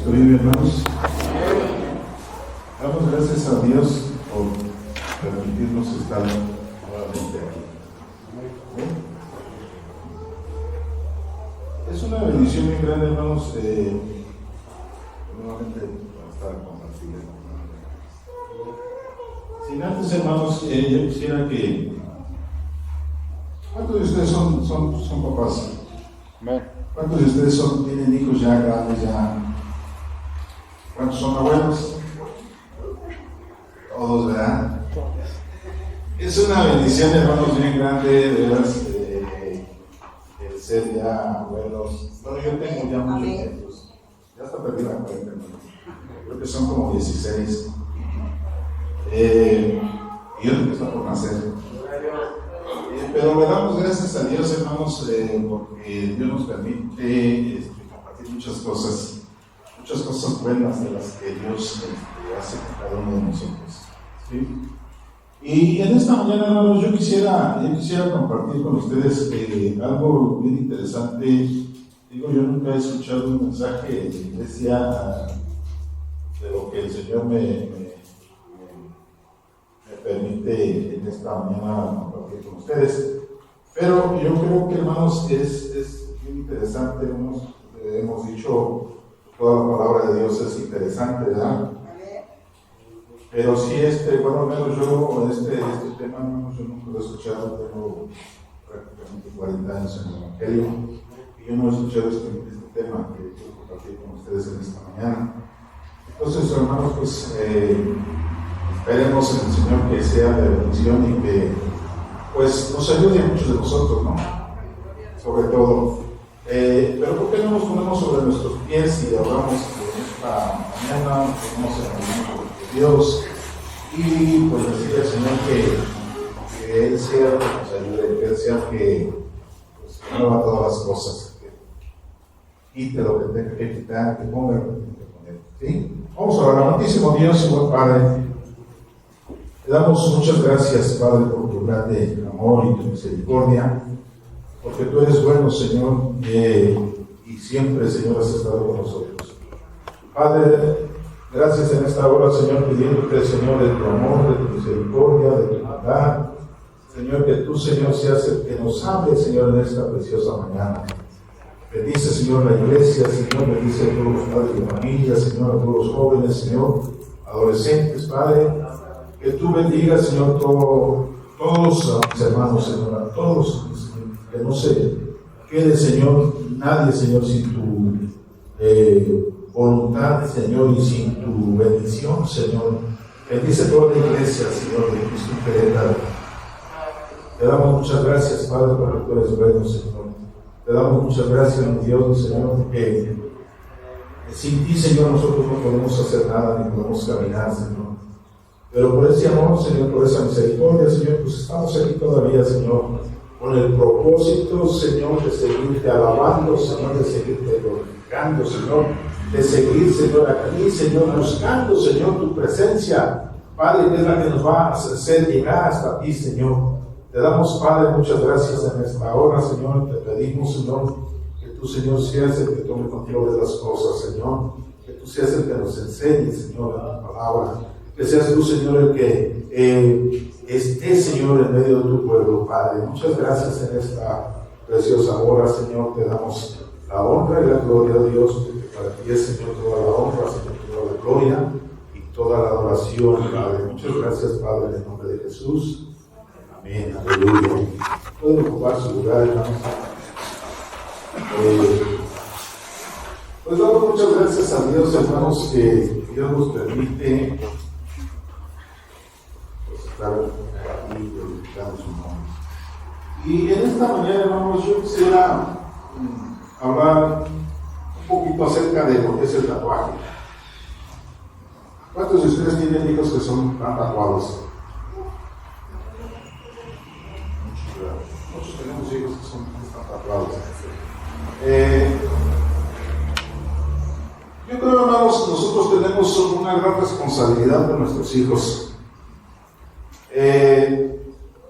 ¿Estoy bien, hermanos? Damos gracias a Dios por permitirnos estar nuevamente aquí. Es una bendición muy grande, hermanos, nuevamente para estar compartiendo. Sin antes, hermanos, yo quisiera que... ¿Cuántos de ustedes son papás? ¿Cuántos de ustedes tienen hijos ya grandes, ya? ¿Cuántos son abuelos? Todos, ¿verdad? Es una bendición, hermanos, bien grande, de veras, el ser ya abuelos. Bueno, yo tengo ya muchos nietos. Ya hasta perdí la cuenta, hermanos. Creo que son como 16. Y otro que está por nacer. Pero le damos gracias a Dios, hermanos, porque Dios nos permite compartir muchas cosas buenas de las que Dios hace con cada uno de nosotros. ¿Sí? Y en esta mañana, hermanos, yo quisiera compartir con ustedes algo bien interesante. Digo, yo nunca he escuchado un mensaje de iglesia de lo que el Señor me permite en esta mañana compartir con ustedes. Pero yo creo que, hermanos, es bien interesante. Hemos dicho, toda la palabra de Dios es interesante, ¿verdad? Pero sí, bueno, al menos yo, este tema, hermanos, yo nunca lo he escuchado. Tengo prácticamente 40 años en el Evangelio y yo no he escuchado este tema que quiero compartir con ustedes en esta mañana. Entonces, hermanos, pues esperemos en el Señor que sea de bendición y que pues nos ayude a muchos de nosotros, ¿no? Sobre todo. Pero ¿por qué no nos ponemos sobre nuestros pies y hablamos de esta mañana, nos ponemos en el nombre de Dios y pues decirle al Señor que Él sea el que nos ayude, que Él sea el que pues, mueva todas las cosas, que quite lo que tenga que quitar, que ponga lo que tenga que poner, ¿sí? Vamos a orar. Amantísimo Dios y buen Padre, te damos muchas gracias, Padre, por tu grande amor y tu misericordia, porque tú eres bueno, Señor, y siempre, Señor, has estado con nosotros. Padre, gracias en esta hora, Señor, pidiéndote, Señor, de tu amor, de tu misericordia, de tu bondad. Señor, que tú, Señor, seas el que nos hable, Señor, en esta preciosa mañana. Bendice, Señor, la iglesia, Señor, bendice a todos los padres de familia, Señor, a todos los jóvenes, Señor, adolescentes, Padre. Que tú bendigas, Señor, todos mis hermanos, Señor, a todos, Señor, que no se quede, Señor, nadie, Señor, sin tu voluntad, Señor, y sin tu bendición, Señor. Bendice toda la iglesia, Señor, de Cristo Querétaro. Te damos muchas gracias, Padre, porque tú eres bueno, Señor. Te damos muchas gracias, mi Dios, Señor, porque sin ti, Señor, nosotros no podemos hacer nada, ni podemos caminar, Señor. Pero por ese amor, Señor, por esa misericordia, Señor, pues estamos aquí todavía, Señor, con el propósito, Señor, de seguirte alabando, Señor, de seguirte glorificando, Señor, de seguir, Señor, aquí, Señor, buscando, Señor, tu presencia, Padre, que es la que nos va a hacer llegar hasta ti, Señor. Te damos, Padre, muchas gracias en esta hora, Señor. Te pedimos, Señor, que tú, Señor, seas el que tome control de las cosas, Señor. Que tú seas el que nos enseñe, Señor, en tu palabra. Que seas tú, Señor, el que esté, Señor, en medio de tu pueblo, Padre. Muchas gracias en esta preciosa hora, Señor. Te damos la honra y la gloria a Dios, porque para ti es, Señor, toda la honra, Señor, toda la gloria y toda la adoración, Padre. Muchas gracias, Padre, en el nombre de Jesús. Amén, aleluya. Pueden ocupar su lugar, hermanos. Pues damos muchas gracias a Dios, hermanos, que Dios nos permite estar aquí glorificando su nombre. Y en esta mañana, hermanos, yo quisiera hablar un poquito acerca de lo que es el tatuaje. ¿Cuántos de ustedes tienen hijos que tan tatuados? Muchos tenemos hijos que están tatuados. Yo creo, hermanos, que nosotros tenemos una gran responsabilidad con nuestros hijos.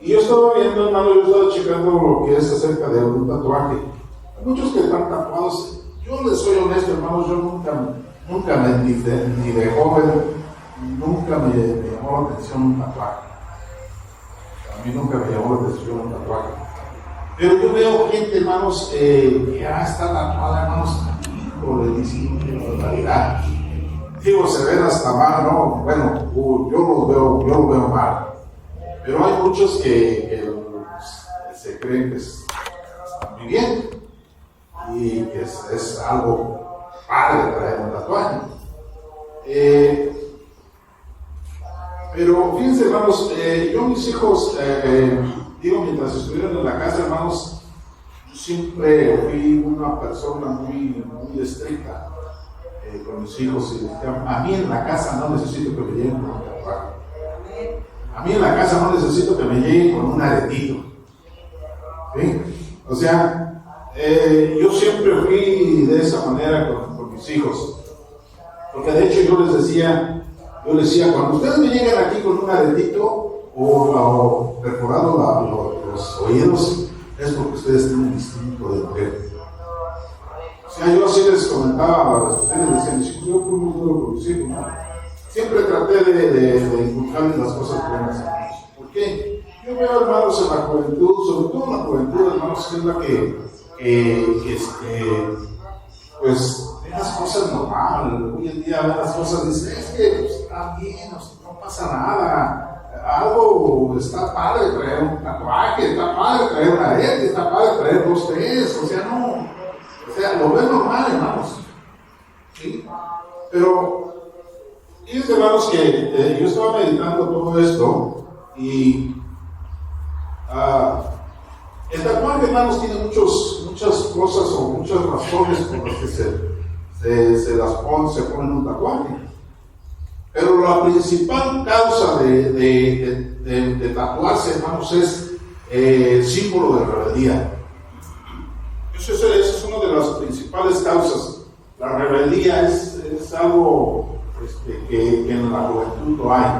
Y yo estaba viendo, hermano, yo estaba checando lo que es acerca de un tatuaje. Hay muchos que están tatuados. Yo les soy honesto, hermanos, yo nunca ni de joven, nunca me llamó la atención un tatuaje. A mí nunca me llamó la atención un tatuaje. Pero yo veo gente, hermanos, que ya está tatuada, hermanos, por el discípulo de realidad. Digo, se ven hasta mal, ¿no? Bueno, yo lo veo mal. Pero hay muchos que se creen que están muy bien y que es algo padre traer un tatuaje. Pero fíjense, hermanos, yo mis hijos, mientras estuvieron en la casa, hermanos, yo siempre fui una persona muy estricta con mis hijos. Y a mí en la casa no necesito que me lleguen con un tatuaje. A mí en la casa no necesito que me lleguen con un aretito. ¿Sí? O sea, yo siempre fui de esa manera con mis hijos. Porque de hecho yo les decía, cuando ustedes me lleguen aquí con un aretito o perforado los oídos, es porque ustedes tienen un instinto de mujer. O sea, yo así les comentaba, ustedes decían, yo fui muy duro con mis hijos, ¿no? Siempre traté de inculcarles las cosas buenas a ellos. ¿Por qué? Yo veo, hermanos, en la juventud, sobre todo en la juventud, hermanos, que es la pues, ven las cosas normales. Hoy en día ven las cosas y dicen, es que pues, está bien, no pasa nada. Algo está padre traer un tatuaje, está padre traer una arete, está padre traer 2, 3, o sea, lo ven normal, hermanos. ¿Sí? Pero fíjense, hermanos, que yo estaba meditando todo esto y el tatuaje, hermanos, tiene muchas cosas o muchas razones por las que se ponen un tatuaje. Pero la principal causa de tatuarse, hermanos, es símbolo de rebeldía. Esa es una de las principales causas. La rebeldía es algo que en la juventud no hay.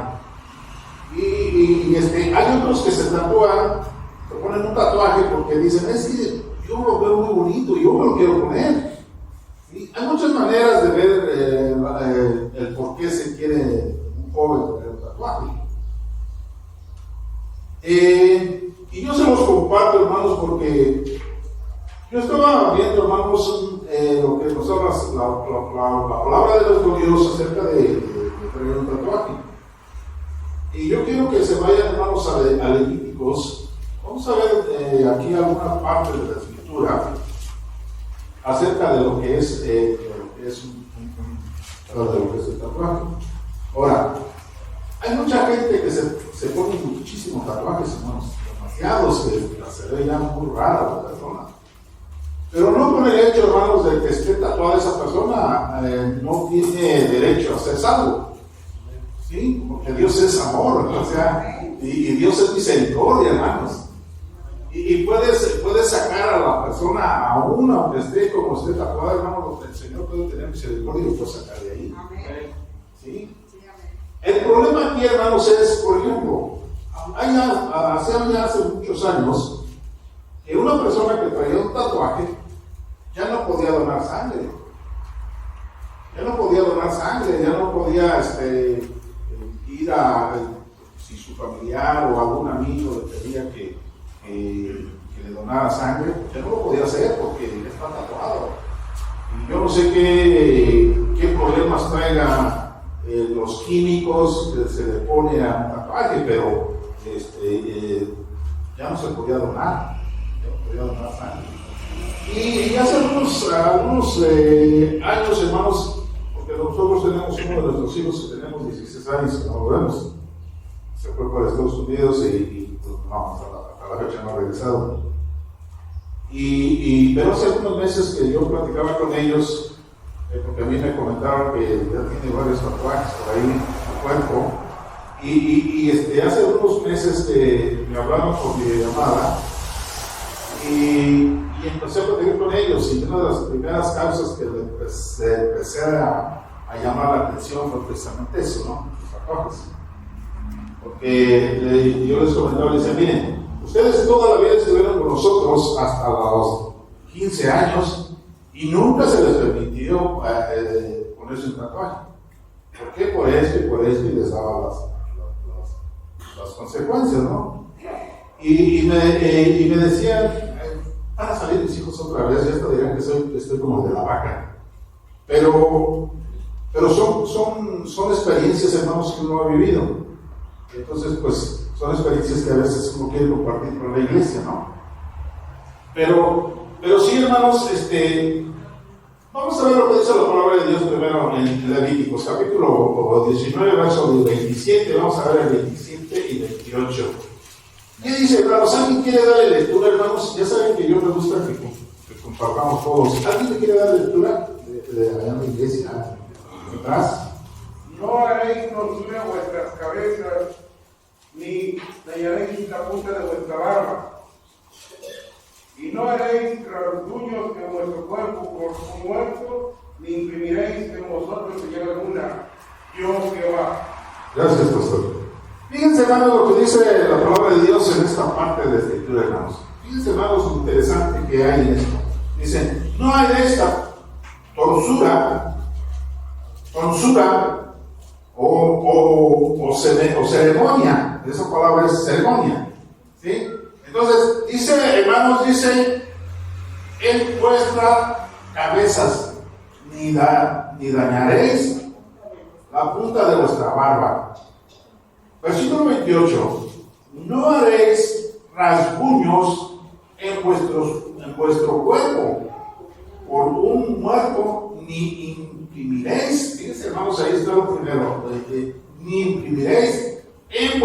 Y hay otros que se tatúan, se ponen un tatuaje porque dicen, es que yo lo veo muy bonito, yo me lo quiero poner. Y hay muchas maneras de ver el por qué se quiere un joven poner un tatuaje. Y yo se los comparto, hermanos, porque yo estaba viendo, hermanos, lo que nos habla la palabra de nuestro Dios acerca de traer un tatuaje. Y yo quiero que se vayan, hermanos, a Levíticos. Vamos a ver aquí alguna parte de la escritura acerca de lo que es el tatuaje. Ahora, hay mucha gente que se pone muchísimos tatuajes, hermanos, demasiados, que se ve ya muy rara la persona. Pero no por el hecho, hermanos, de que esté tatuada esa persona, no tiene derecho a hacer salvo. ¿Sí? Porque Dios es amor, o sea, y Dios es misericordia, hermanos. Y puedes sacar a la persona, aún aunque esté como esté tatuada, hermanos, el Señor puede tener misericordia y lo puede sacar de ahí. ¿Sí? El problema aquí, hermanos, es, por ejemplo, hace muchos años, que una persona que traía un tatuaje ya no podía donar sangre. Ya no podía ir si su familiar o algún amigo le pedía que le donara sangre, ya no lo podía hacer porque está tatuado. Y yo no sé qué problemas traiga los químicos que se le pone a un tatuaje, pero ya no se podía donar. Sangre. Y hace algunos años, hermanos, porque nosotros tenemos uno de nuestros hijos que tenemos 16 años que no lo vemos, se fue para Estados Unidos y pues, no, hasta la fecha no ha regresado. Pero hace algunos meses que yo platicaba con ellos, porque a mí me comentaron que ya tiene varios tatuajes por ahí en el cuerpo, y hace algunos meses que me hablaron por videollamada. Y empecé a platicar con ellos, y una de las primeras causas que empecé a llamar la atención fue precisamente eso, ¿no? Los tatuajes. Porque yo les comentaba, les decía, miren, ustedes toda la vida estuvieron con nosotros hasta los 15 años y nunca se les permitió ponerse un tatuaje. ¿Por qué? Por esto y les daba las consecuencias, ¿no? Y me decían, van a salir mis hijos otra vez, ya hasta dirán que estoy como de la vaca. Pero son experiencias, hermanos, que uno ha vivido. Entonces, pues, son experiencias que a veces uno quiere compartir con la iglesia, ¿no? Pero sí, hermanos, vamos a ver lo que dice la palabra de Dios primero en Levíticos, capítulo 19, verso 27, vamos a ver el 27 y 28. ¿Qué dice, hermanos? ¿Alguien quiere darle lectura, hermanos? Ya saben que yo me gusta que compartamos todos. ¿Alguien le quiere dar lectura de allá en la iglesia? ¿Atrás? No haréis torcida vuestras cabezas, ni dañaréis la punta de vuestra barba. Y no haréis rasguños en vuestro cuerpo por muerto, ni imprimiréis en vosotros señal alguna. Yo Jehová. Gracias, pastor. Fíjense, hermanos, lo que dice la palabra de Dios en esta parte de la escritura, hermanos. Fíjense, hermanos, lo interesante que hay en esto. Dice, no hay de esta tonsura o ceremonia. Esa palabra es ceremonia. ¿Sí? Entonces, dice, hermanos, dice, en vuestras cabezas ni dañaréis la punta de vuestra barba. Versículo 28. No haréis rasguños en vuestro cuerpo por un muerto, ni imprimiréis. Fíjense, hermanos, ahí está lo primero. Ni imprimiréis en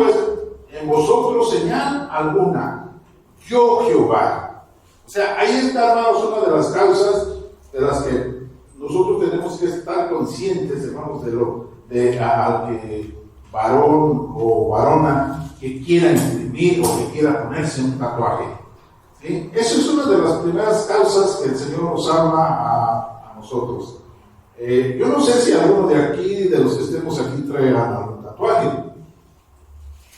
vosotros señal alguna. Yo Jehová. O sea, ahí está, hermanos, una de las causas de las que nosotros tenemos que estar conscientes, hermanos, de al que varón o varona que quiera imprimir o que quiera ponerse un tatuaje. ¿Sí? Eso es una de las primeras causas que el Señor nos habla a nosotros. Yo no sé si alguno de aquí, de los que estemos aquí, traigan algún tatuaje.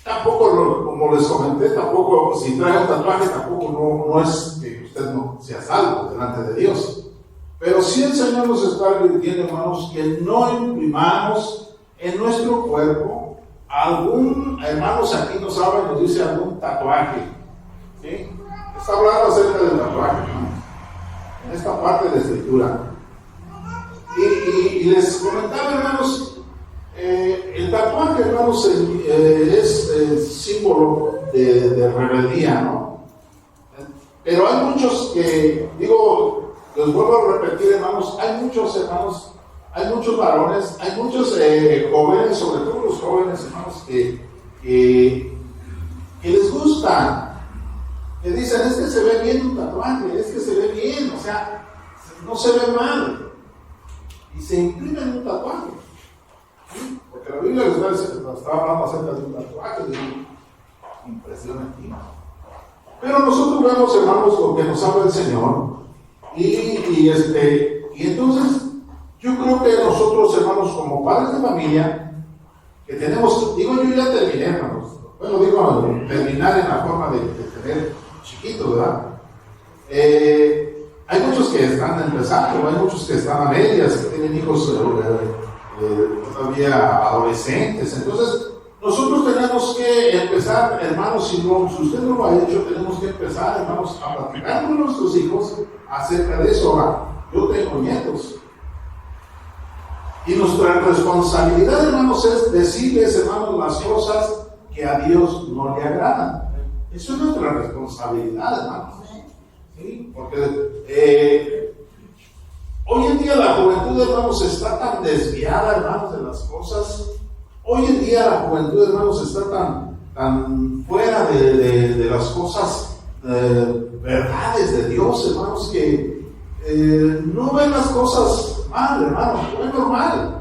Tampoco, como les comenté, tampoco, si trae un tatuaje, tampoco no es que usted no sea salvo delante de Dios. Pero sí el Señor nos está advirtiendo, hermanos, que no imprimamos en nuestro cuerpo hermanos, aquí nos habla y nos dice algún tatuaje. ¿Sí? Está hablando acerca del tatuaje, hermanos, en esta parte de la escritura. Y les comentaba, hermanos, el tatuaje, hermanos, es símbolo de rebeldía, ¿no? Pero hay muchos que, les vuelvo a repetir, hermanos, hay muchos varones, hay muchos jóvenes, sobre todo los jóvenes, hermanos, que les gustan, que dicen, es que se ve bien un tatuaje, es que se ve bien, o sea, no se ve mal. Y se imprimen un tatuaje. ¿Sí? Porque la Biblia estaba hablando acerca de un tatuaje, de una impresión aquí. Pero nosotros vemos, hermanos, lo que nos habla el Señor. Y entonces, yo creo que nosotros, hermanos, como padres de familia, que tenemos, yo ya terminé, hermanos. Bueno, terminar en la forma de tener chiquitos, ¿verdad? Hay muchos que están empezando, hay muchos que están a medias, que tienen hijos todavía adolescentes. Entonces, nosotros tenemos que empezar, hermanos, si usted no lo ha hecho, tenemos que empezar, hermanos, a platicar con nuestros hijos acerca de eso. Ahora, yo tengo nietos. Y nuestra responsabilidad, hermanos, es decirles, hermanos, las cosas que a Dios no le agradan. Eso es nuestra responsabilidad, hermanos. ¿Sí? Porque hoy en día la juventud, hermanos, está tan desviada, hermanos, de las cosas. Hoy en día la juventud, hermanos, está tan fuera de las cosas, verdades de Dios, hermanos, que no ven las cosas mal, hermanos, lo ven normal.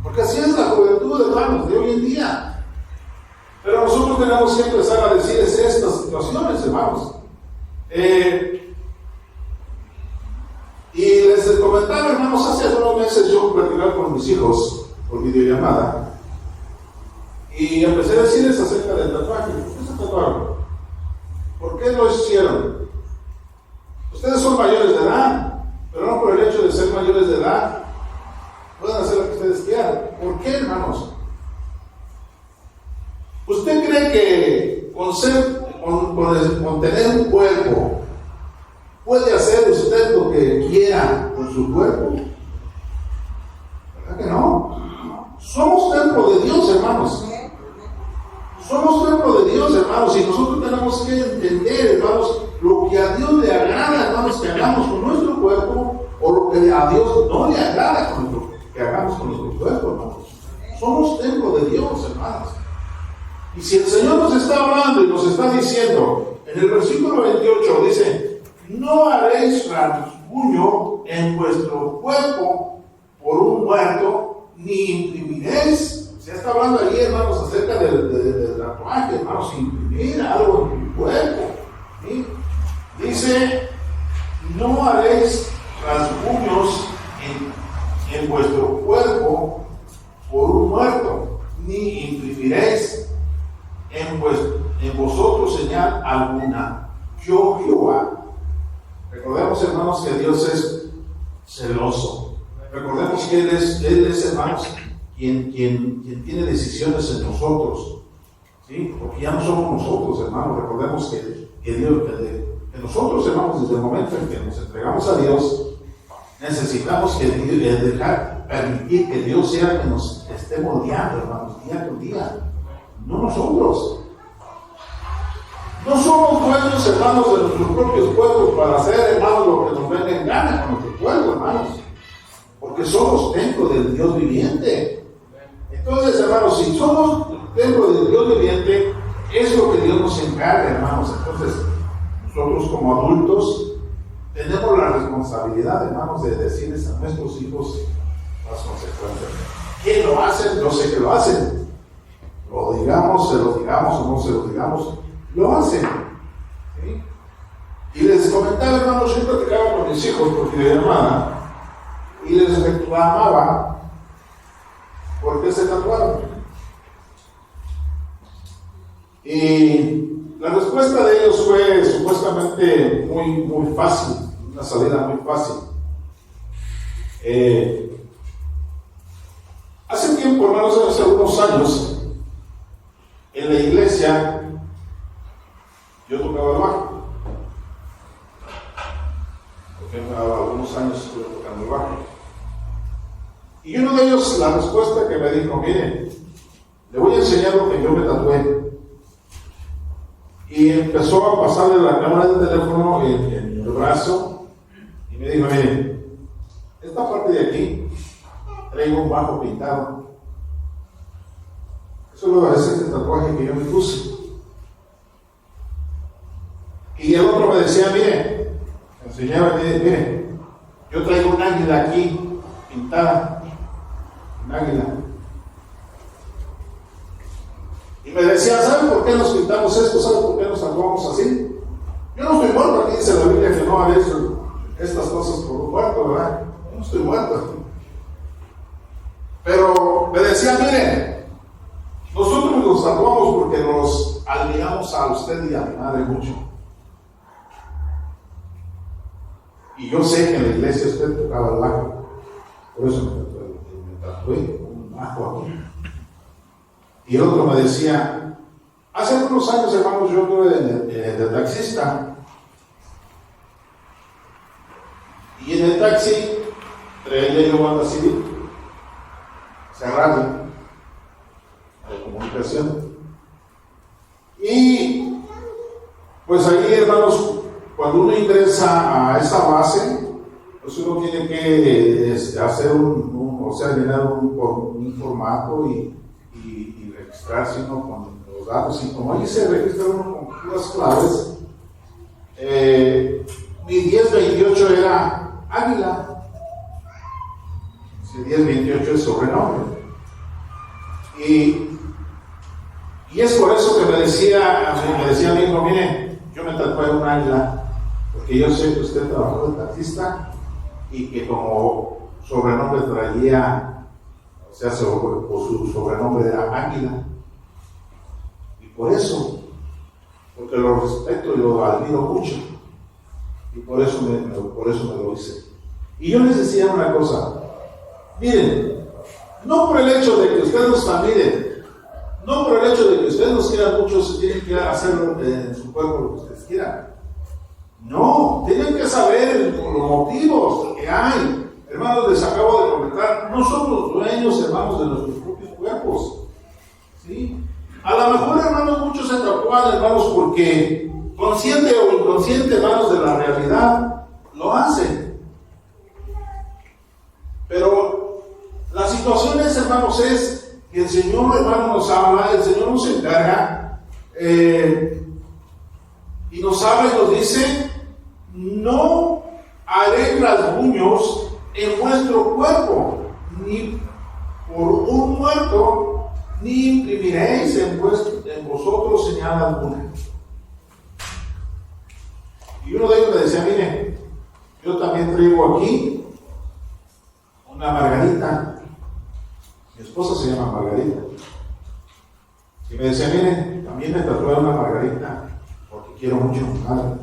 Porque así es la juventud, hermanos, de hoy en día. Pero nosotros tenemos que empezar a decirles estas situaciones, hermanos. Y les comentaba, hermanos, hace algunos meses yo platicaba con mis hijos por videollamada y empecé a decirles acerca del tatuaje. ¿Por qué se tatuaron? ¿Por qué lo hicieron? Ustedes son mayores de edad, pero no por el hecho de ser mayores de edad hermanos. ¿Usted cree que con tener un cuerpo puede hacer usted lo que quiera con su cuerpo? ¿Verdad que no? Somos templo de Dios, hermanos. Somos templo de Dios, hermanos, y nosotros tenemos que entender, hermanos, lo que a Dios le agrada, hermanos, que hagamos con nuestro cuerpo, o lo que a Dios no le agrada que hagamos con nuestro cuerpo, hermanos. Somos templo de Dios, hermanos. Y si el Señor nos está hablando y nos está diciendo, en el versículo 28 dice, no haréis rasguño en vuestro cuerpo por un muerto, ni imprimiréis. Se está hablando allí, hermanos, acerca del tatuaje, hermanos, imprimir algo en tu cuerpo. ¿Sí? Dice, no haréis rasguños en vuestro cuerpo por un muerto, ni imprimiréis en vosotros señal alguna. Yo, Jehová. Recordemos, hermanos, que Dios es celoso. Recordemos que Él es, hermanos, quien tiene decisiones en nosotros, ¿sí? Porque ya no somos nosotros, hermanos. Recordemos que Dios, que nosotros, hermanos, desde el momento en que nos entregamos a Dios, necesitamos permitir que Dios sea quien nos esté moldeando, hermanos, día con día, no nosotros. No somos dueños, hermanos, de nuestros propios cuerpos para hacer, hermanos, lo que nos venga en gana con nuestro cuerpo, hermanos, porque somos templo del Dios viviente. Entonces, hermanos, si somos templo del Dios viviente, es lo que Dios nos encarga, hermanos. Entonces, nosotros como adultos tenemos la responsabilidad, hermanos, de decirles a nuestros hijos las consecuencias. ¿Qué lo hacen? Yo sé que lo hacen. Lo digamos, se lo digamos o no se lo digamos, lo hacen. ¿Sí? Y les comentaba, hermanos, yo platicaba con mis hijos porque mi hermana, y les reclamaba por qué se tatuaron. Y la respuesta de ellos fue supuestamente muy fácil, una salida muy fácil. Hace tiempo, hermanos, hace algunos años, en la iglesia, yo tocaba el bajo. Porque algunos años estuve tocando el bajo. Y uno de ellos, la respuesta que me dijo, mire, le voy a enseñar lo que yo me tatué. Y empezó a pasarle la cámara del teléfono en el brazo y me dijo, mire, esta parte de aquí traigo un bajo pintado. Eso es este tatuaje que yo me puse. Y el otro me decía, mire, me enseñaba, mire, yo traigo un águila aquí pintada, un águila. Y me decía, ¿sabe por qué nos pintamos esto? ¿Sabe por qué nos tatuamos así? Yo no estoy muerto, aquí dice la Biblia que no haréis estas cosas por un muerto, ¿verdad? Yo no estoy muerto. Pero me decía, mire, nosotros nos tatuamos porque nos admiramos a usted y a mi madre mucho. Y yo sé que en la iglesia usted tocaba el bajo, por eso me tatué un bajo aquí. Y el otro me decía, hace algunos años, hermanos, yo estuve de taxista. Y en el taxi traía yo banda civil, radio, de comunicación. Y pues ahí, hermanos, cuando uno ingresa a esa base, pues uno tiene que hacer llenar un formato y registrarse uno con los datos. Y como ahí se registra uno con las claves, mi 1028 era Águila. Si 1028 es sobrenombre. Y es por eso que me decía mi hijo, mire, yo me tatué un águila, porque yo sé que usted trabajó de taxista y que como sobrenombre traía, o sea, su sobrenombre era Águila. Y por eso, porque lo respeto y lo admiro mucho, y por eso me lo hice. Y yo les decía una cosa, miren, No por el hecho de que ustedes nos familien, no por el hecho de que ustedes nos quieran mucho, se tienen que hacerlo en su cuerpo lo que ustedes quieran. No, tienen que saber los motivos que hay. Hermanos, les acabo de comentar, no somos dueños, hermanos, de nuestros propios cuerpos. ¿Sí? A lo mejor, hermanos, muchos se tatúan, hermanos, porque consciente o inconsciente, hermanos, de la realidad, lo hacen. Pero la situación es, hermanos, es que el Señor, hermano, nos habla, el Señor nos encarga, y nos habla y nos dice: no haré rasguños en vuestro cuerpo, ni por un muerto, ni imprimiréis en vosotros señal alguna. Y uno de ellos me decía: mire, yo también traigo aquí una margarita. Mi esposa se llama Margarita. Y me decía: mire, también me tatué una margarita porque quiero mucho a mi madre.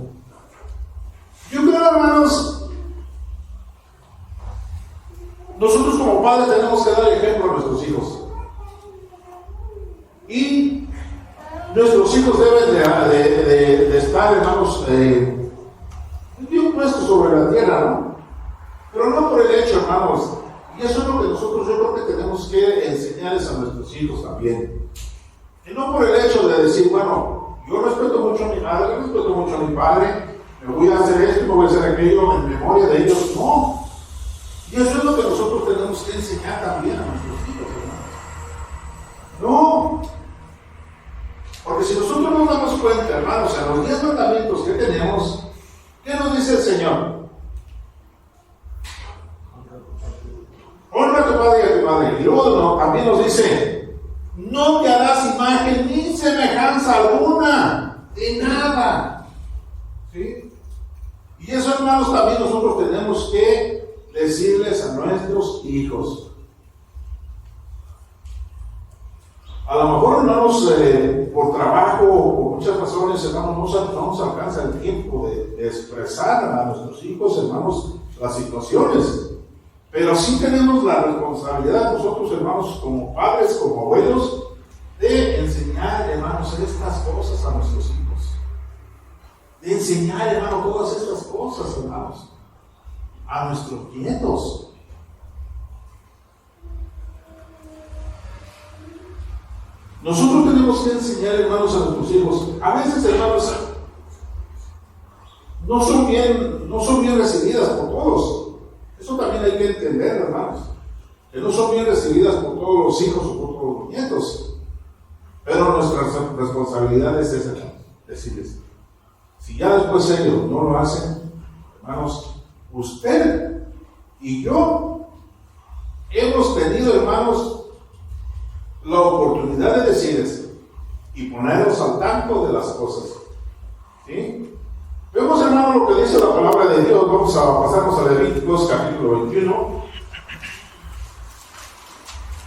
Yo creo, hermanos, nosotros como padres tenemos que dar ejemplo a nuestros hijos. Y nuestros hijos deben de estar, hermanos, bien puestos sobre la tierra, ¿no? Pero no por el hecho, hermanos. Y eso es lo que nosotros, yo creo que tenemos que enseñarles a nuestros hijos también. Y no por el hecho de decir, bueno, yo respeto mucho a mi madre, respeto mucho a mi padre, me voy a hacer esto, me voy a hacer aquello en memoria de ellos. No. Y eso es lo que nosotros tenemos que enseñar también a nuestros hijos, hermanos. No. Porque si nosotros nos damos cuenta, hermanos, en los 10 mandamientos que tenemos, ¿qué nos dice el Señor? Honra a tu padre y a tu madre. Y luego también nos dice: no te harás imagen ni semejanza alguna de nada. ¿Sí? Y eso, hermanos, también nosotros tenemos que decirles a nuestros hijos. A lo mejor, hermanos, por trabajo o por muchas razones, hermanos, no nos alcanza el tiempo de expresar a nuestros hijos, hermanos, las situaciones. Pero sí tenemos la responsabilidad nosotros, hermanos, como padres, como abuelos, de enseñar, hermanos, estas cosas a nuestros hijos. De enseñar, hermanos, todas estas cosas, hermanos, a nuestros nietos. Nosotros tenemos que enseñar, hermanos, a nuestros hijos. A veces, hermanos, no son bien recibidas por todos. Eso también hay que entender, hermanos, que no son bien recibidas por todos los hijos o por todos los nietos. Pero nuestra responsabilidad es esa, decirles: si ya después ellos no lo hacen, hermanos, usted y yo hemos tenido, hermanos, la oportunidad de decirles y ponerlos al tanto de las cosas. ¿Sí? Vemos, hermano, lo que dice la palabra de Dios. Vamos a pasarnos a Levíticos capítulo 21.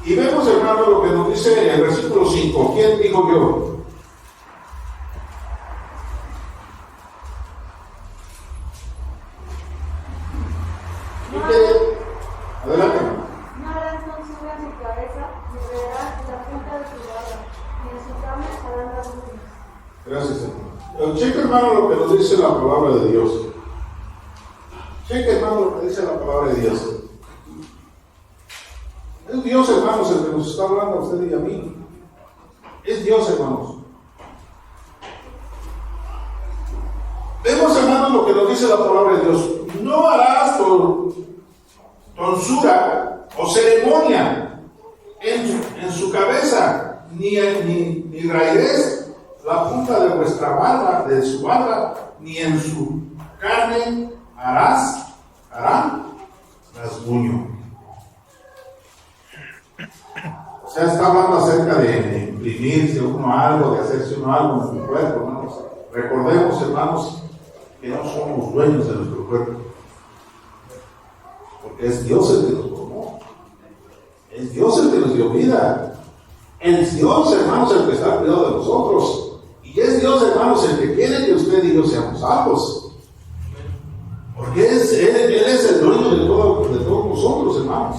Y vemos, hermano, lo que nos dice el versículo 5. ¿Quién dijo yo? Adelante. No harás tonsura en su cabeza, ni verás la punta de su barba, ni en su cama harán las uñas. Gracias, hermano. Cheque, hermano, lo que nos dice la palabra de Dios. Cheque, hermano, lo que dice la palabra de Dios. Es Dios, hermanos, el que nos está hablando a usted y a mí. Es Dios, hermanos. Vemos, hermanos, lo que nos dice la palabra de Dios. No harás tonsura o ceremonia en su cabeza, ni rairés la punta de vuestra barba, de su barba, ni en su carne harán rasguño. O sea, está hablando acerca de imprimirse uno algo, de hacerse uno algo en su cuerpo, hermanos. Recordemos, hermanos, que no somos dueños de nuestro cuerpo, porque es Dios el que nos formó, es Dios el que nos dio vida, es Dios, hermanos, el que está al cuidado de nosotros. Y es Dios, hermanos, el que quiere que usted y yo seamos salvos. Porque Él es el dueño de todos nosotros, hermanos.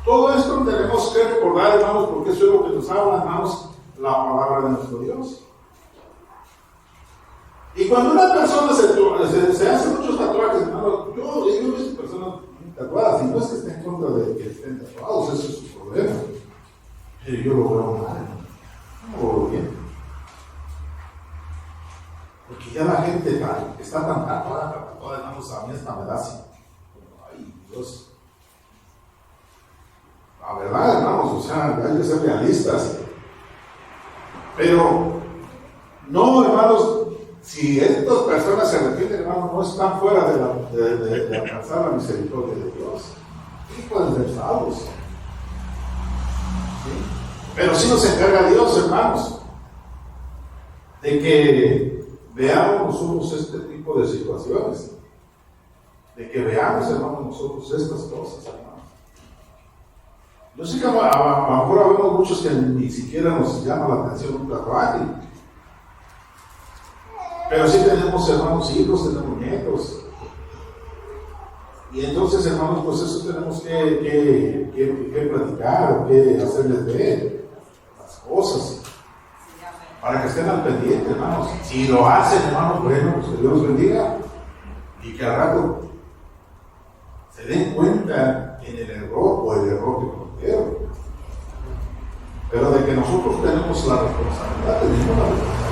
Todo esto tenemos que recordar, hermanos, porque eso es lo que nos habla, hermanos, la palabra de nuestro Dios. Y cuando una persona se hace muchos tatuajes, hermanos, yo he visto personas tatuadas, y no es que estén en contra de que estén tatuados, eso es su problema. Pero yo lo veo mal, no lo veo bien. Porque ya la gente está tan tatuada, hermanos, a mí esta me da así. Ay, Dios. La verdad, hermanos, o sea, hay que ser realistas. Pero, no, hermanos, si estas personas se arrepienten, hermanos, no están fuera de alcanzar la misericordia de Dios. Sí pueden ser salvos. ¿Sí? Pero sí nos encarga Dios, hermanos, de que veamos nosotros este tipo de situaciones. De que veamos, hermanos, nosotros estas cosas, hermanos. Yo sé que a lo mejor vemos muchos que ni siquiera nos llama la atención un tatuaje. Pero sí tenemos, hermanos, hijos, tenemos nietos. Y entonces, hermanos, pues eso tenemos que platicar o que hacerles ver las cosas. Para que estén al pendiente, hermanos. Si lo hacen, hermanos, bueno, pues que Dios los bendiga. Y que al rato se den cuenta en el error o el error que cometieron. Pero de que nosotros tenemos la responsabilidad, tenemos la responsabilidad.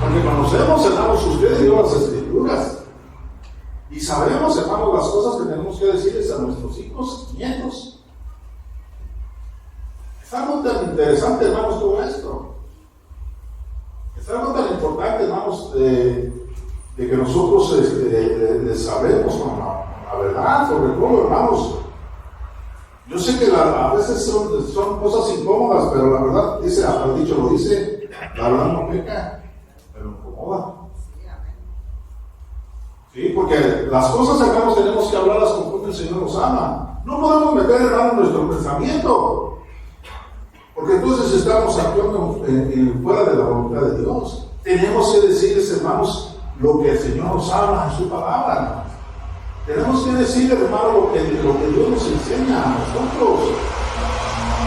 Porque conocemos, hermanos, ustedes y yo las Escrituras. Y sabemos, hermanos, las cosas que tenemos que decirles a nuestros hijos, nietos. Es algo tan interesante, hermanos, todo esto. Es algo tan importante, hermanos, de que nosotros les sabemos con la verdad, sobre todo, hermanos. Yo sé que a veces son cosas incómodas, pero la verdad, dice, hasta el dicho lo dice, la verdad no peca, pero incomoda. Sí, porque las cosas, hermanos, tenemos que hablarlas conforme el Señor nos ama. No podemos meter, hermanos, nuestro pensamiento, porque entonces estamos actuando fuera de la voluntad de Dios. Tenemos que decirles, hermanos, lo que el Señor nos habla en su palabra, hermanos. Tenemos que decirle, hermano, lo que Dios nos enseña a nosotros.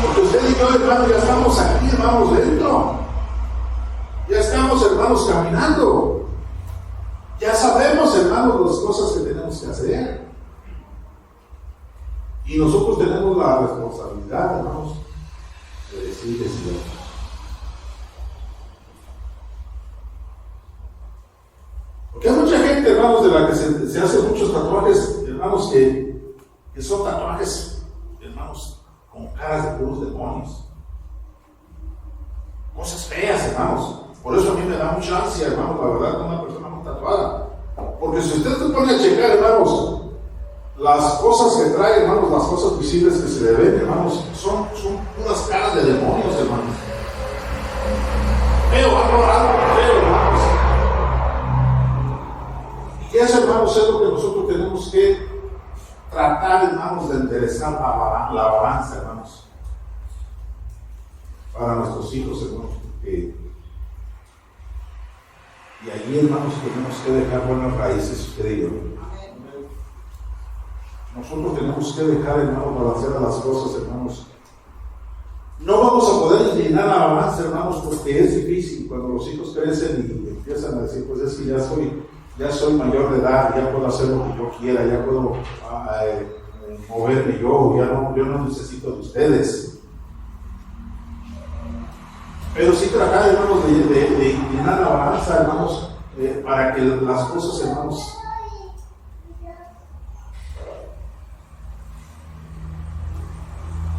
Porque usted y yo, hermano, ya estamos aquí, hermanos, dentro. Ya estamos, hermanos, caminando. Ya sabemos, hermanos, las cosas que tenemos que hacer. Y nosotros tenemos la responsabilidad, hermanos, de decirle sí. Porque hay mucha gente, hermanos, de la que se hace muchos tatuajes, hermanos, que son tatuajes, hermanos, con caras de puros demonios. Cosas feas, hermanos. Por eso a mí me da mucha ansia, hermanos, la verdad, con una persona muy tatuada. Porque si usted se pone a checar, hermanos, las cosas que trae, hermanos, las cosas visibles que se le ven, hermanos, son puras caras de demonios, hermanos. Feo, feo, hermanos. Y eso, hermanos, es lo que nosotros tenemos que tratar, hermanos, de enderezar la balanza, hermanos, para nuestros hijos, hermanos. Y allí, hermanos, tenemos que dejar buenas raíces, usted y yo. Nosotros tenemos que dejar, hermanos, balancear las cosas, hermanos. No vamos a poder inclinar la balanza, hermanos, porque es difícil cuando los hijos crecen y empiezan a decir, pues es que ya soy mayor de edad, ya puedo hacer lo que yo quiera, ya puedo moverme yo no necesito de ustedes. Pero sí tratar, hermanos, de inclinar la balanza, hermanos, para que las cosas, hermanos,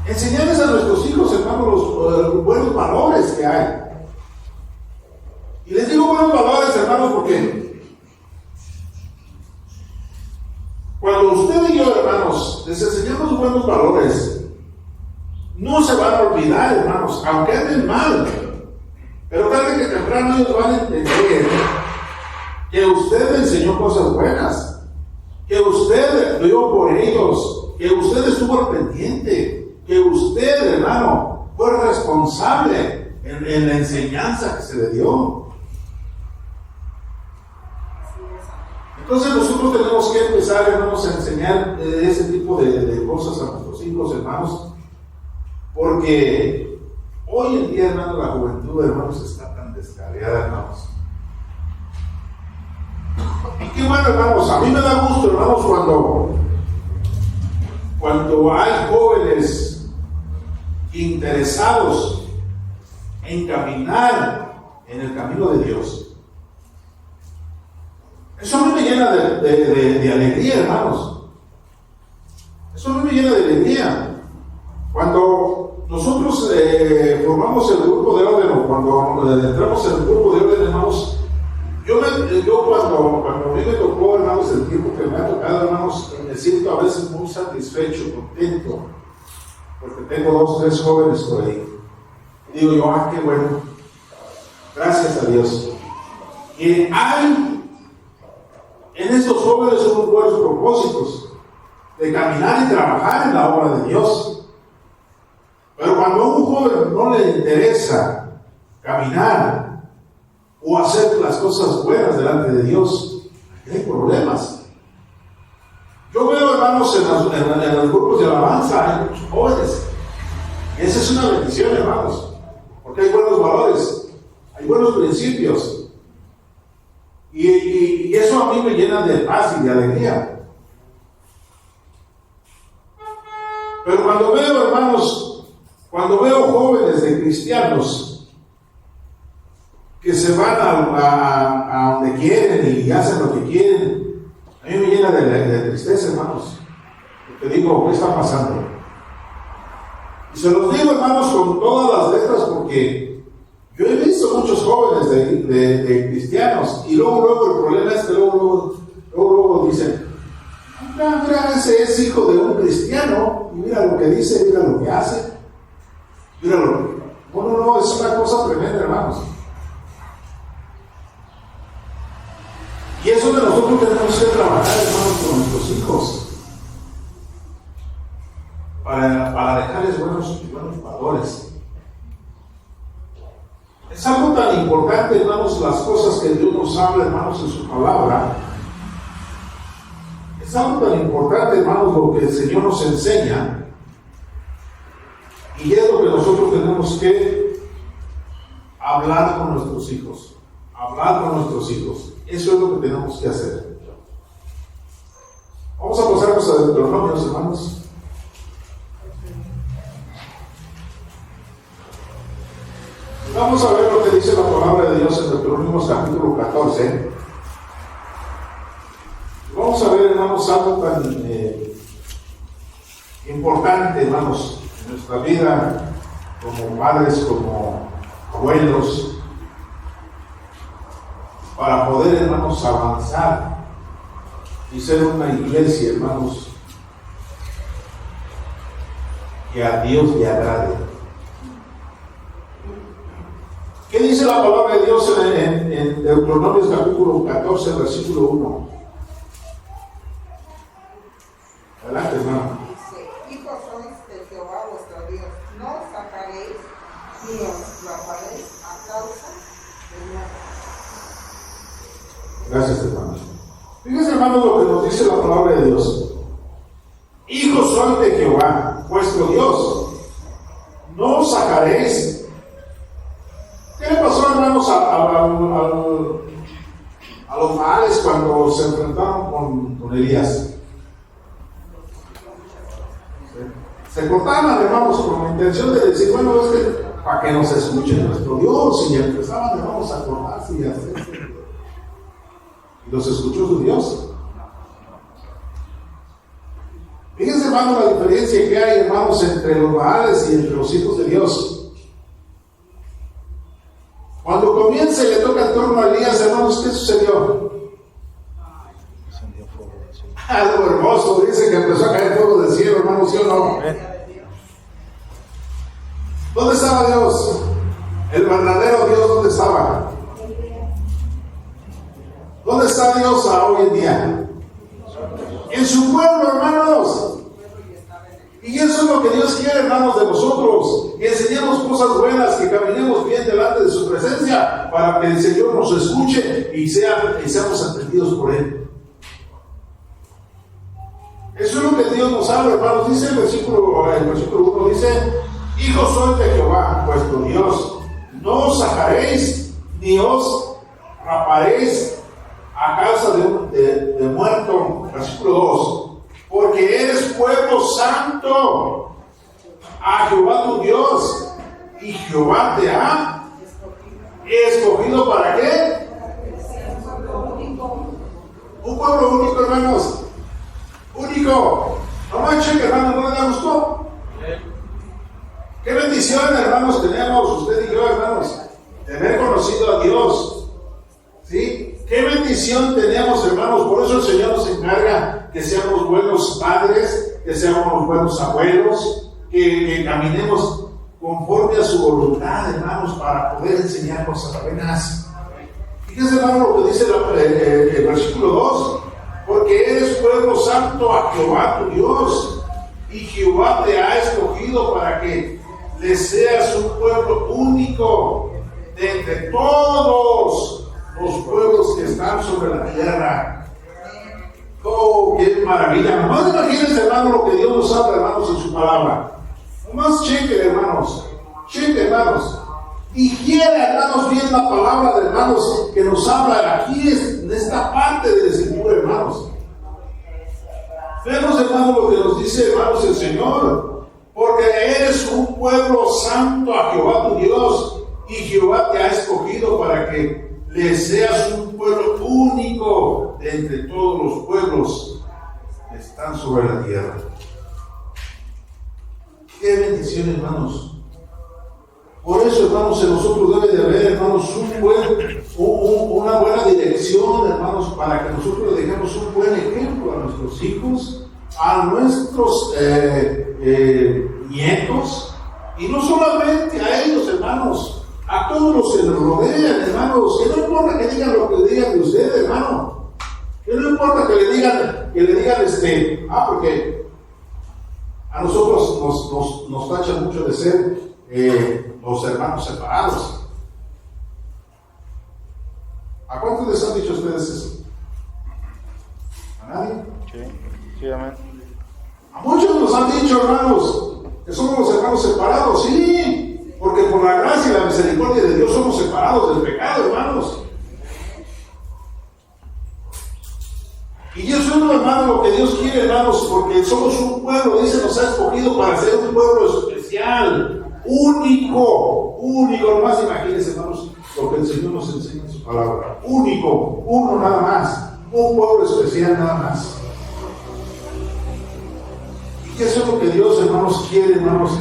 enseñarles a nuestros hijos, hermanos, los buenos valores que hay. Y les digo buenos valores, hermanos, porque cuando usted y yo, hermanos, les enseñamos buenos valores, no se van a olvidar, hermanos, aunque anden mal. Pero tarde que temprano ellos van a entender que usted le enseñó cosas buenas, que usted dio por ellos, que usted estuvo al pendiente, que usted, hermano, fue responsable en la enseñanza que se le dio. Entonces nosotros tenemos que empezar, hermanos, a enseñar ese tipo de cosas a nuestros hijos, hermanos, porque hoy en día, hermanos, la juventud, hermanos, está tan descarriada, hermanos. Y qué bueno, hermanos, a mí me da gusto, hermanos, cuando hay jóvenes interesados en caminar en el camino de Dios. Eso a mí me llena de alegría, hermanos. Eso a mí me llena de alegría. Cuando nosotros formamos el grupo de orden, o cuando entramos en el grupo de orden, hermanos, yo cuando a mí me tocó, hermanos, el tiempo que me ha tocado, hermanos, me siento a veces muy satisfecho, contento, porque tengo 2 o 3 jóvenes por ahí. Digo yo, qué bueno, gracias a Dios. Y hay en estos jóvenes unos buenos propósitos de caminar y trabajar en la obra de Dios. Pero cuando a un joven no le interesa caminar o hacer las cosas buenas delante de Dios, hay problemas. Yo veo, hermanos, en los grupos de alabanza hay muchos jóvenes. Y esa es una bendición, hermanos, porque hay buenos valores, hay buenos principios. Y eso a mí me llena de paz y de alegría. Pero cuando veo, hermanos, jóvenes de cristianos que se van a donde quieren y hacen lo que quieren, a mí me llena de tristeza, hermanos. Porque digo, ¿qué está pasando? Y se los digo, hermanos, con todas las letras, porque yo he visto muchos jóvenes de cristianos, y luego el problema es que luego dicen, mira, ese es hijo de un cristiano, y mira lo que dice, mira lo que hace, no, es una cosa tremenda, hermanos. Y eso es donde nosotros tenemos que trabajar, hermanos, con nuestros hijos, para dejarles buenos valores. Es algo tan importante, hermanos, las cosas que Dios nos habla, hermanos, en su palabra. Es algo tan importante, hermanos, lo que el Señor nos enseña. Y es lo que nosotros tenemos que hablar con nuestros hijos. Eso es lo que tenemos que hacer. Vamos a pasarnos a Deuteronomios, hermanos. Vamos a ver lo que dice la palabra de Dios en Deuteronomios capítulo 14. Vamos a ver, hermanos, algo tan importante, hermanos, en nuestra vida como padres, como abuelos, para poder, hermanos, avanzar y ser una iglesia, hermanos, que a Dios le agrade. ¿Qué dice la palabra de Dios en Deuteronomios capítulo 14, versículo 1? Adelante, hermano. Dice, hijos sois de Jehová vuestro Dios, no os sacaréis ni os raparéis a causa de nada. Gracias, hermano. Fíjense, hermano, lo que nos dice la palabra de Dios. Hijos sois de Jehová vuestro Dios, no os sacaréis. ¿Qué le pasó, hermanos, a los Baales cuando se enfrentaron con Elías? Se cortaban, hermanos, con la intención de decir, bueno, es que para que nos escuche nuestro Dios, y empezaban, hermanos, a cortarse y a hacerse. Y los escuchó su Dios. Fíjense, hermanos, la diferencia que hay, hermanos, entre los Baales y entre los hijos de Dios. Cuando comienza y le toca el turno a Elías, hermanos, ¿qué sucedió? Algo hermoso, dice que empezó a caer fuego del cielo, hermanos, ¿sí o no? ¿Dónde estaba Dios? El verdadero Dios, ¿dónde estaba? ¿Dónde está Dios hoy en día? En su pueblo, hermanos. Y eso es lo que Dios quiere, hermanos, de nosotros, que enseñemos cosas buenas, que caminemos bien delante de su presencia, para que el Señor nos escuche y seamos atendidos por Él. que Dios nos habla, hermanos. Dice el versículo 1, dice: hijos sois de Jehová, vuestro Dios. No os sacaréis, ni os raparéis a causa de muerto. Versículo 2. Porque eres pueblo santo a Jehová tu Dios, y Jehová te ha escogido. ¿Para qué? Un pueblo único, hermanos. Único. No manchen, hermanos, ¿no le gustó? Qué bendición, hermanos, tenemos usted y yo, hermanos, de haber conocido a Dios. ¿Sí? Qué bendición tenemos, hermanos. Por eso el Señor nos encarga que seamos buenos padres, que seamos buenos abuelos, que caminemos conforme a su voluntad, hermanos, para poder enseñar cosas buenas. Fíjense, hermano, lo que dice el versículo 2: porque eres pueblo santo a Jehová tu Dios, y Jehová te ha escogido para que le seas un pueblo único de entre todos los pueblos que están sobre la tierra. Oh, qué maravilla. Nomás imagínense, hermano, lo que Dios nos habla, hermanos, en su palabra. Nomás chequen, hermanos. Chequen, hermanos. Y quiera, hermanos, bien la palabra de hermanos que nos habla aquí en esta parte de la Escritura, hermanos. Vemos, hermanos, lo que nos dice, hermanos, el Señor. Porque eres un pueblo santo a Jehová tu Dios, y Jehová te ha escogido para que le seas un pueblo único de entre todos los pueblos que están sobre la tierra. Qué bendición, hermanos. Por eso, hermanos, en nosotros debe de haber, hermanos, una buena dirección, hermanos, para que nosotros le dejemos un buen ejemplo a nuestros hijos, a nuestros nietos, y no solamente a ellos, hermanos, a todos los que nos rodean, hermanos. Que no importa que digan lo que le digan de usted, hermano. Que no importa que le digan, porque a nosotros nos tachan mucho de ser los hermanos separados. ¿A cuántos les han dicho ustedes eso? ¿A nadie? Sí, amén. A muchos nos han dicho, hermanos, que somos los hermanos separados. Sí, porque por la gracia y la misericordia de Dios somos separados del pecado, hermanos. Y eso es, hermanos, lo que Dios quiere, hermanos, porque somos un pueblo, dice, nos ha escogido para ser un pueblo especial, único, nomás imagínense, hermanos, lo que el Señor nos enseña en su palabra. Único, uno nada más, un pueblo especial nada más. Y eso es lo que Dios, hermanos, quiere, hermanos,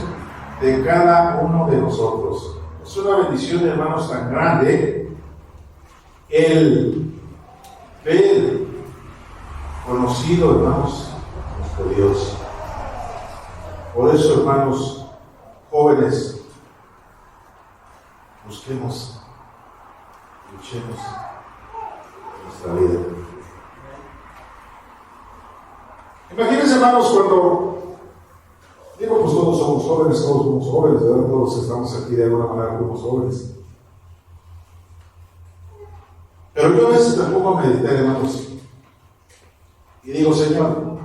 de cada uno de nosotros. Es una bendición, hermanos, tan grande el ver conocido, hermanos, nuestro Dios. Por eso, hermanos, jóvenes, busquemos, luchemos nuestra vida. Imagínense, hermanos, cuando digo, pues todos somos jóvenes, ¿verdad? Todos estamos aquí de alguna manera como jóvenes. Pero yo a veces me pongo a meditar, hermanos, y digo, Señor,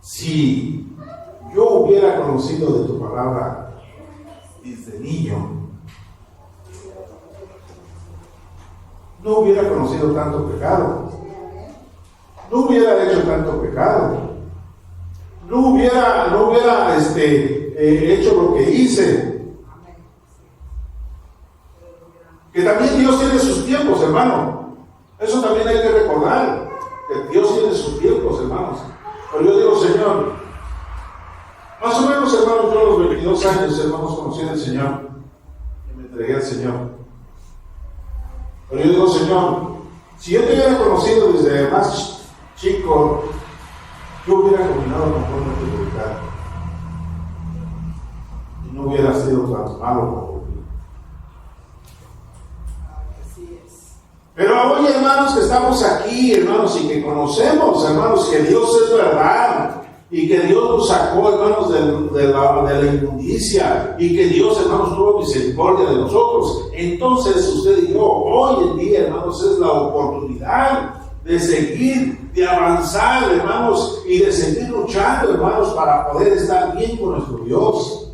si yo hubiera conocido de tu palabra desde niño, no hubiera conocido tanto pecado, no hubiera hecho tanto pecado, no hubiera hecho lo que hice. Que también Dios tiene sus tiempos, hermano. Eso también hay que recordar, que Dios tiene sus tiempos, hermanos. Pero yo digo, Señor, más o menos, hermanos, yo a los 22 años, hermanos, conocí al Señor y me entregué al Señor. Pero yo digo, Señor, si yo te hubiera conocido desde más chico, yo hubiera caminado conforme a tu voluntad y no hubiera sido tan malo como tú. Pero hoy, hermanos, que estamos aquí, hermanos, y que conocemos, hermanos, que Dios es verdad y que Dios nos sacó, hermanos, de la inmundicia, y que Dios, hermanos, tuvo misericordia de nosotros. Entonces, usted y yo, hoy en día, hermanos, es la oportunidad de seguir de avanzar, hermanos, y de seguir luchando, hermanos, para poder estar bien con nuestro Dios.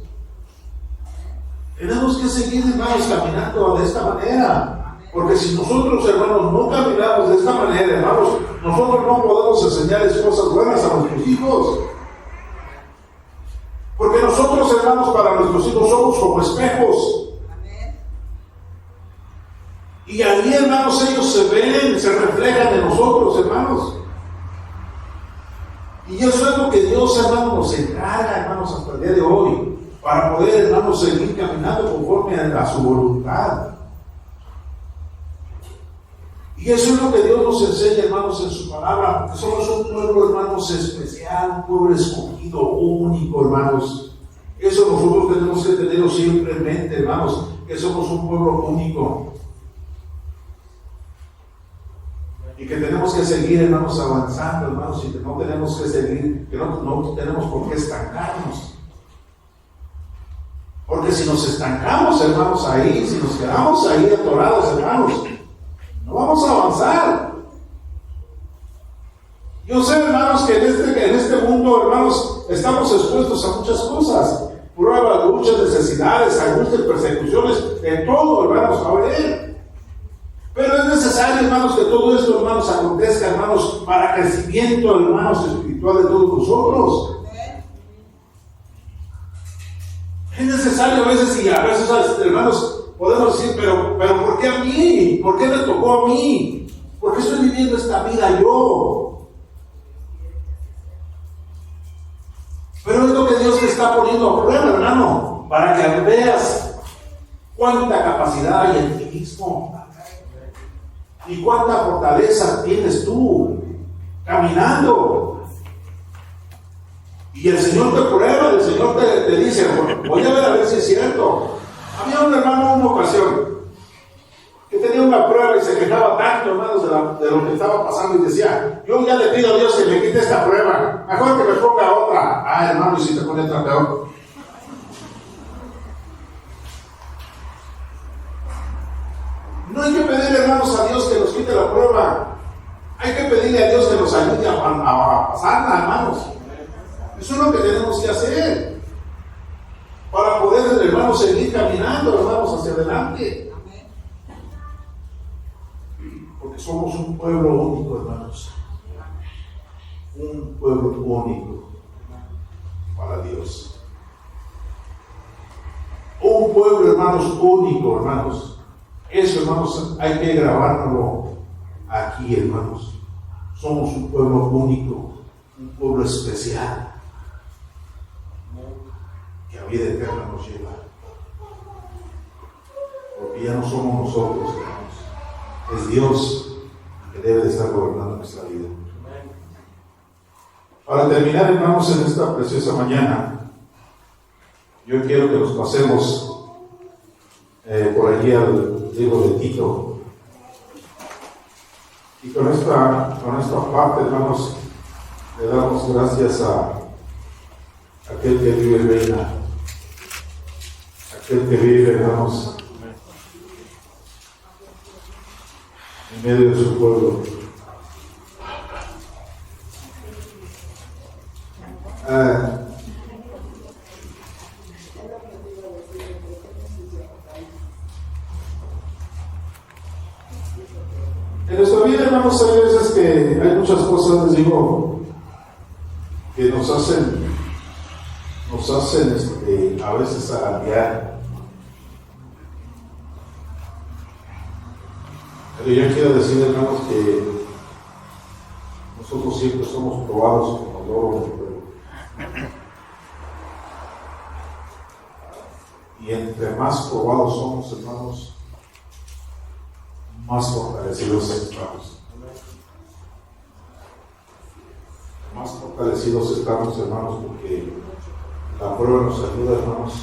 Tenemos que seguir, hermanos, caminando de esta manera. Porque si nosotros, hermanos, no caminamos de esta manera, hermanos, nosotros no podemos enseñarles cosas buenas a nuestros hijos. Porque nosotros, hermanos, para nuestros hijos somos como espejos. Y allí, hermanos, ellos se ven, se reflejan en nosotros, hermanos. Y eso es lo que Dios, hermanos, nos encarga, hermanos, hasta el día de hoy, para poder, hermanos, seguir caminando conforme a su voluntad. Y eso es lo que Dios nos enseña, hermanos, en su palabra, porque somos un pueblo, hermanos, especial, un pueblo escogido, único, hermanos. Eso nosotros tenemos que tenerlo siempre en mente, hermanos, que somos un pueblo único. Y que tenemos que seguir, hermanos, avanzando, hermanos, y que no tenemos que seguir, que no tenemos por qué estancarnos. Porque si nos estancamos, hermanos, ahí, si nos quedamos ahí atorados, hermanos, no vamos a avanzar. Yo sé, hermanos, que en este mundo, hermanos, estamos expuestos a muchas cosas. Pruebas, luchas, necesidades, angustias, persecuciones, de todo, hermanos, va a haber. Pero es necesario, hermanos, que todo esto, hermanos, acontezca, hermanos, para crecimiento, hermanos, espiritual de todos nosotros. Es necesario a veces, y a veces, hermanos, podemos decir, pero ¿por qué a mí? ¿Por qué me tocó a mí? ¿Por qué estoy viviendo esta vida yo? Pero es lo que Dios te está poniendo a prueba, hermano, para que veas cuánta capacidad hay en ti mismo. Y cuánta fortaleza tienes tú caminando. Y el Señor te prueba, el Señor te dice, voy a ver si es cierto. Había un hermano en una ocasión que tenía una prueba y se quejaba tanto, hermanos, de lo que estaba pasando, y decía, yo ya le pido a Dios que me quite esta prueba, mejor que me ponga otra. Ah, hermano, y si te pone otra peor. No hay que pedirle, hermanos, a Dios que nos quite la prueba. Hay que pedirle a Dios que nos ayude a pasarla, hermanos. Eso es lo que tenemos que hacer para poder, hermanos, seguir caminando, hermanos, hacia adelante. Porque somos un pueblo único, hermanos. Un pueblo único para Dios. Un pueblo, hermanos, único, hermanos. Eso, hermanos, hay que grabárnoslo aquí, hermanos. Somos un pueblo único, un pueblo especial, que a vida eterna nos lleva. Porque ya no somos nosotros, hermanos. Es Dios que debe de estar gobernando nuestra vida. Para terminar, hermanos, en esta preciosa mañana, yo quiero que nos pasemos por allí al libro de Tito. Y con esta parte, hermanos, le damos gracias a aquel que vive y reina, aquel que vive, hermanos, en medio de su pueblo. En nuestra vida, hermanos, hay veces que hay muchas cosas, les digo, que nos hacen a veces alardear. Pero yo quiero decir, hermanos, que nosotros siempre somos probados con el oro en el fuego. Y entre más probados somos, hermanos, más fortalecidos estamos. Más fortalecidos estamos, hermanos, porque la prueba nos ayuda, hermanos,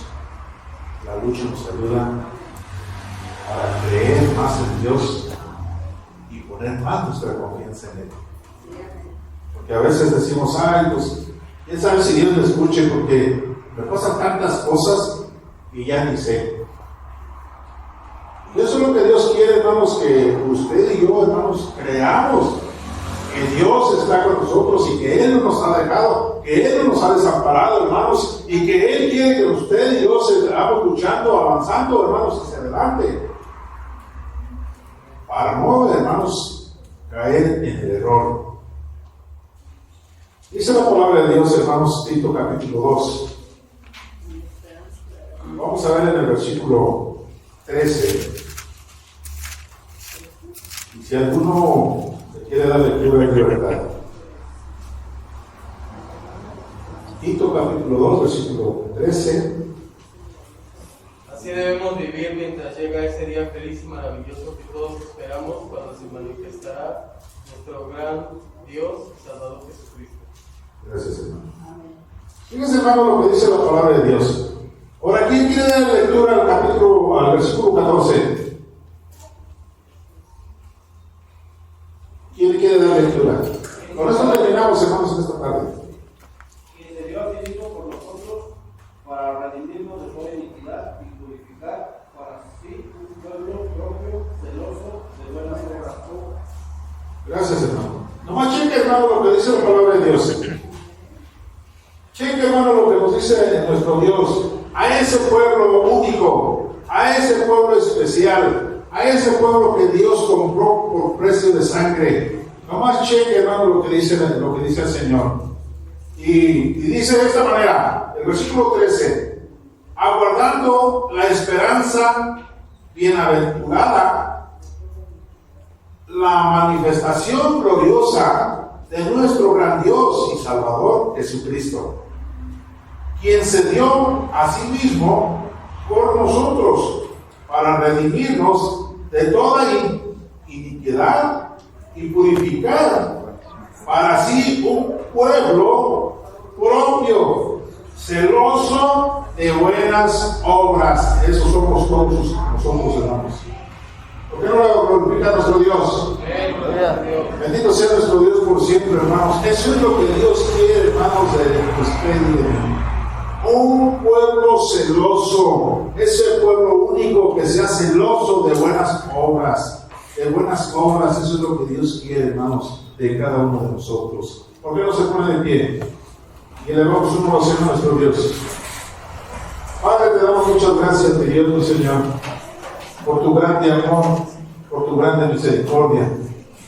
la lucha nos ayuda para creer más en Dios y poner más nuestra confianza en Él. Porque a veces decimos, ay, pues, quién sabe si Dios me escuche, porque me pasan tantas cosas y ya ni sé. Y eso es lo que Dios quiere, hermanos, que usted y yo, hermanos, creamos que Dios está con nosotros y que Él no nos ha dejado, que Él no nos ha desamparado, hermanos, y que Él quiere que usted y yo sigamos luchando, avanzando, hermanos, hacia adelante, para no, hermanos, caer en el error. Dice la palabra de Dios, hermanos, Tito capítulo 2. Vamos a ver en el versículo 13. Y si alguno quiere dar lectura en libertad. Tito capítulo 2, versículo 13. Así debemos vivir mientras llega ese día feliz y maravilloso que todos esperamos, cuando se manifestará nuestro gran Dios y Salvador Jesucristo. Gracias, hermano. Fíjense, hermano, lo que dice la palabra de Dios. Ahora, ¿quién quiere dar lectura al versículo 14? ¿Quién quiere dar lectura? Con esto terminamos, hermanos, en esta tarde. Y se dio a sí mismo por nosotros para redimirnos de toda iniquidad y purificar para sí un pueblo propio, celoso de buenas obras. Gracias, hermano. Nomás cheque, hermano, lo que dice la palabra de Dios. Cheque, hermano, lo que nos dice nuestro Dios. A ese pueblo único, a ese pueblo especial, a ese pueblo que Dios compró por precio de sangre. Nomás cheque, hermano, lo que dice el Señor. Y dice de esta manera, el versículo 13, aguardando la esperanza bienaventurada, la manifestación gloriosa de nuestro gran Dios y Salvador Jesucristo, quien se dio a sí mismo por nosotros para redimirnos de toda iniquidad y purificar para sí un pueblo propio, celoso de buenas obras. Esos somos todos nosotros, hermanos. ¿Por qué no lo glorifica nuestro Dios? Bendito sea nuestro Dios por siempre, hermanos. Eso es lo que Dios quiere, hermanos, de usted y de mí. Un pueblo celoso, ese pueblo único que sea celoso de buenas obras. De buenas obras, eso es lo que Dios quiere, hermanos, de cada uno de nosotros. ¿Por qué no se pone de pie? Y elevamos una oración a nuestro Dios. Padre, te damos muchas gracias, mi Dios, mi Señor, por tu grande amor, por tu grande misericordia,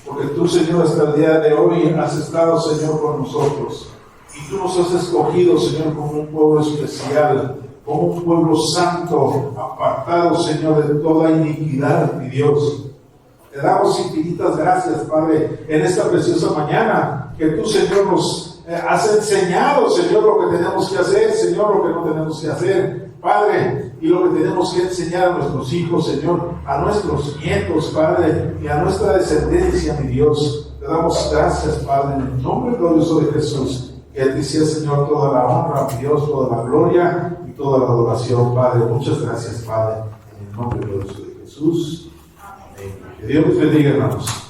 porque tú, Señor, hasta el día de hoy has estado, Señor, con nosotros. Y tú nos has escogido, Señor, como un pueblo especial, como un pueblo santo, apartado, Señor, de toda iniquidad, mi Dios. Te damos infinitas gracias, Padre, en esta preciosa mañana, que tú, Señor, nos has enseñado, Señor, lo que tenemos que hacer, Señor, lo que no tenemos que hacer, Padre, y lo que tenemos que enseñar a nuestros hijos, Señor, a nuestros nietos, Padre, y a nuestra descendencia, mi Dios. Te damos gracias, Padre, en el nombre glorioso de Jesús. Que a ti sea, Señor, toda la honra, mi Dios, toda la gloria y toda la adoración, Padre. Muchas gracias, Padre, en el nombre glorioso de Jesús. Amén. Que Dios les bendiga, hermanos.